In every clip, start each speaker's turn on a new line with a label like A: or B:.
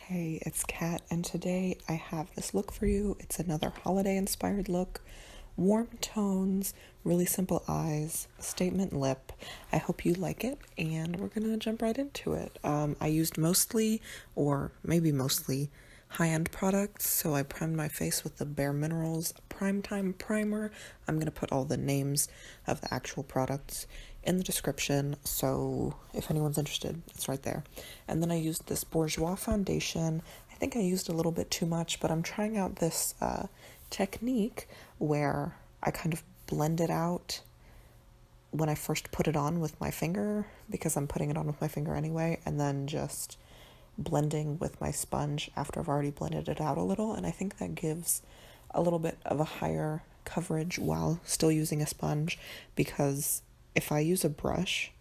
A: Hey, it's Kat, and today I have this look for you. It's another holiday-inspired look. Warm tones, really simple eyes, statement lip. I hope you like it, and we're gonna jump right into it. I used mostly, or maybe mostly, high-end products, so I primed my face with the BareMinerals Primetime Primer. I'm gonna put all the names of the actual products in the description, so if anyone's interested, it's right there. And then I used this Bourjois foundation. I think I used a little bit too much, but I'm trying out this technique where I kind of blend it out when I first put it on with my finger, because I'm putting it on with my finger anyway, and then just blending with my sponge after I've already blended it out a little, and I think that gives a little bit of a higher coverage while still using a sponge, because if I use a brush,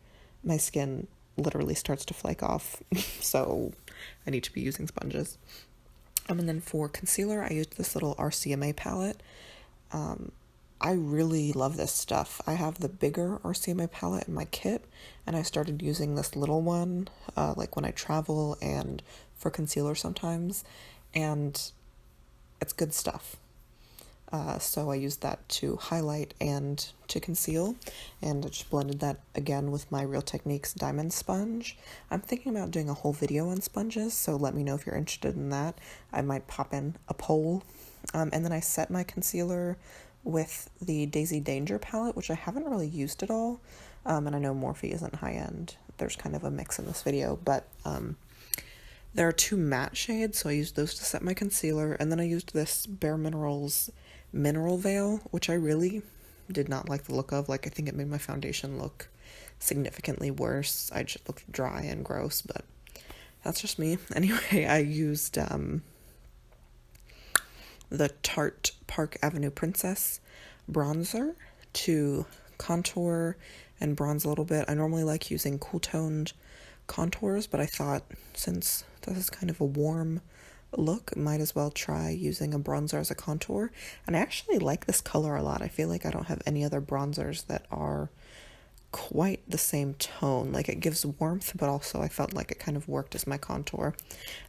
A: my skin literally starts to flake off, so I need to be using sponges. And then for concealer, I used this little RCMA palette. I really love this stuff. I have the bigger RCMA palette in my kit, and I started using this little one, like when I travel and for concealer sometimes, and it's good stuff. So I used that to highlight and to conceal, and I just blended that again with my Real Techniques diamond sponge. I'm thinking about doing a whole video on sponges, so let me know if you're interested in that. I might pop in a poll. And then I set my concealer with the Deysi Danger palette, which I haven't really used at all. And I know Morphe isn't high-end. There's kind of a mix in this video, but there are two matte shades, so I used those to set my concealer, and then I used this BareMinerals Mineral Veil, which I really did not like the look of. Like, I think it made my foundation look significantly worse. I just looked dry and gross, but that's just me. Anyway, I used the Tarte Park Avenue Princess bronzer to contour and bronze a little bit. I normally like using cool toned contours, but I thought since this is kind of a warm look, might as well try using a bronzer as a contour. And I actually like this color a lot. I feel like I don't have any other bronzers that are quite the same tone. Like, it gives warmth, but also I felt like it kind of worked as my contour.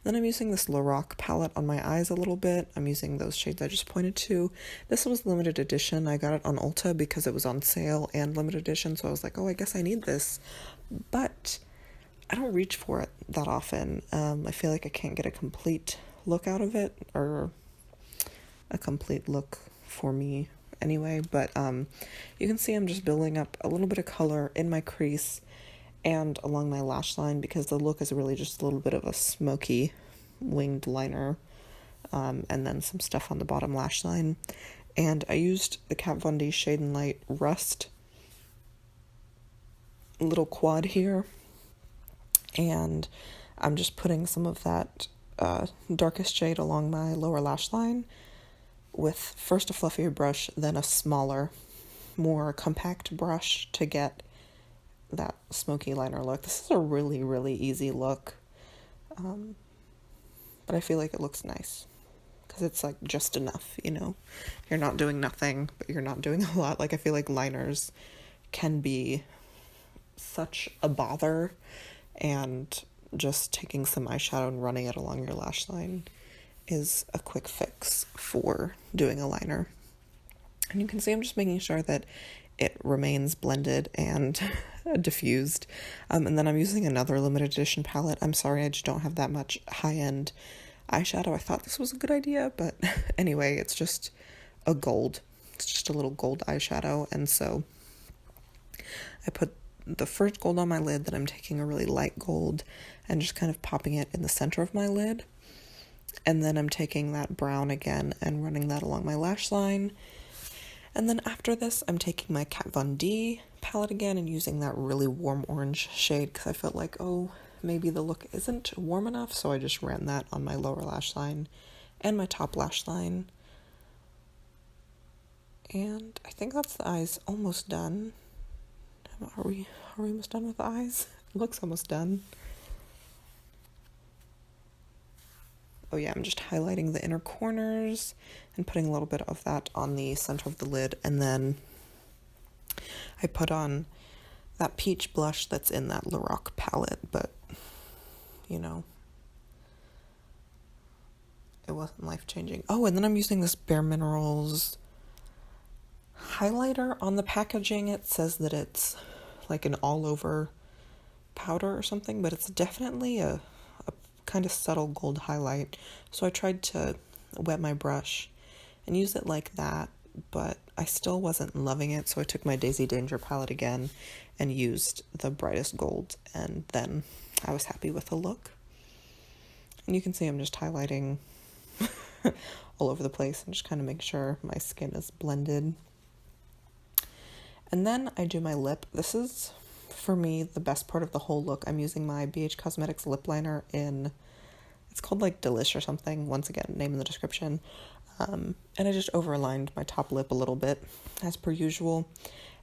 A: Then I'm using this Lorac palette on my eyes a little bit. I'm using those shades I just pointed to. This was limited edition. I got it on Ulta because it was on sale and limited edition, so I was like, oh, I guess I need this. But I don't reach for it that often. I feel like I can't get a complete look out of it, or a complete look for me anyway, but you can see I'm just building up a little bit of color in my crease and along my lash line, because the look is really just a little bit of a smoky winged liner, and then some stuff on the bottom lash line. And I used the Kat Von D Shade and Light Rust little quad here, and I'm just putting some of that darkest shade along my lower lash line with first a fluffier brush, then a smaller, more compact brush to get that smoky liner look. This is a really, really easy look, but I feel like it looks nice because it's like just enough, you know? You're not doing nothing, but you're not doing a lot. Like, I feel like liners can be such a bother, and just taking some eyeshadow and running it along your lash line is a quick fix for doing a liner. And you can see I'm just making sure that it remains blended and diffused. And then I'm using another limited edition palette. I'm sorry, I just don't have that much high-end eyeshadow. I thought this was a good idea, but anyway, it's just a gold. It's just a little gold eyeshadow, and so I put the first gold on my lid, then I'm taking a really light gold and just kind of popping it in the center of my lid. And then I'm taking that brown again and running that along my lash line. And then after this, I'm taking my Kat Von D palette again and using that really warm orange shade, because I felt like, oh, maybe the look isn't warm enough. So I just ran that on my lower lash line and my top lash line. And I think that's the eyes almost done. Are we almost done with the eyes? It looks almost done. Oh yeah, I'm just highlighting the inner corners and putting a little bit of that on the center of the lid, and then I put on that peach blush that's in that Lorac palette, but you know, it wasn't life-changing. Oh, and then I'm using this BareMinerals highlighter. On the packaging it says that it's like an all-over powder or something, but it's definitely a kind of subtle gold highlight. So I tried to wet my brush and use it like that, but I still wasn't loving it, so I took my Deysi Danger palette again and used the brightest gold, and then I was happy with the look. And you can see I'm just highlighting all over the place and just kind of make sure my skin is blended. And then I do my lip. This is, for me, the best part of the whole look. I'm using my BH Cosmetics lip liner in, it's called like Delish or something, once again, name in the description. And I just overlined my top lip a little bit, as per usual.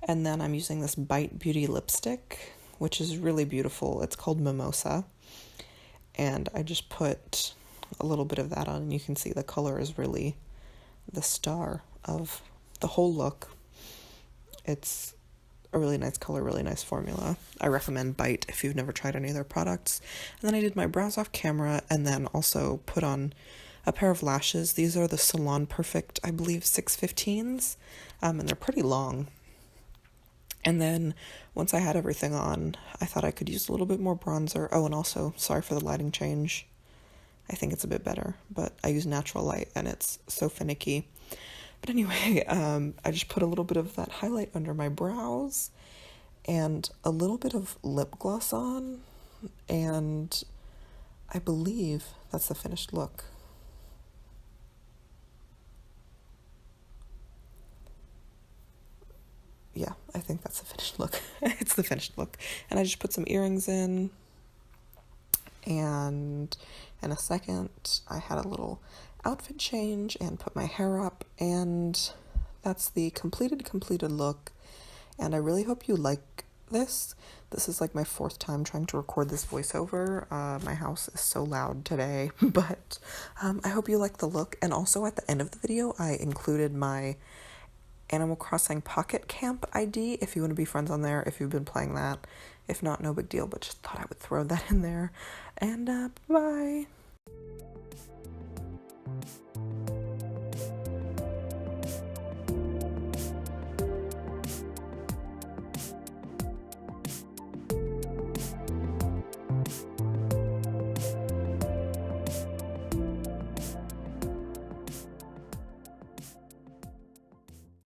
A: And then I'm using this Bite Beauty lipstick, which is really beautiful. It's called Mimosa. And I just put a little bit of that on, and you can see the color is really the star of the whole look. It's a really nice color, really nice formula. I recommend Bite if you've never tried any of their products. And then I did my brows off camera, and then also put on a pair of lashes. These are the Salon Perfect, I believe, 615s, and they're pretty long. And then once I had everything on, I thought I could use a little bit more bronzer. Oh, and also, sorry for the lighting change. I think it's a bit better, but I use natural light and it's so finicky. But anyway, I just put a little bit of that highlight under my brows and a little bit of lip gloss on, and I believe that's the finished look. Yeah, I think that's the finished look. It's the finished look. And I just put some earrings in, and in a second I had a little outfit change and put my hair up, and that's the completed look. And I really hope you like this. This is like my 4th time trying to record this voiceover. My house is so loud today, but I hope you like the look. And also at the end of the video I included my Animal Crossing Pocket Camp ID if you want to be friends on there, if you've been playing that. If not, no big deal, but just thought I would throw that in there. And bye.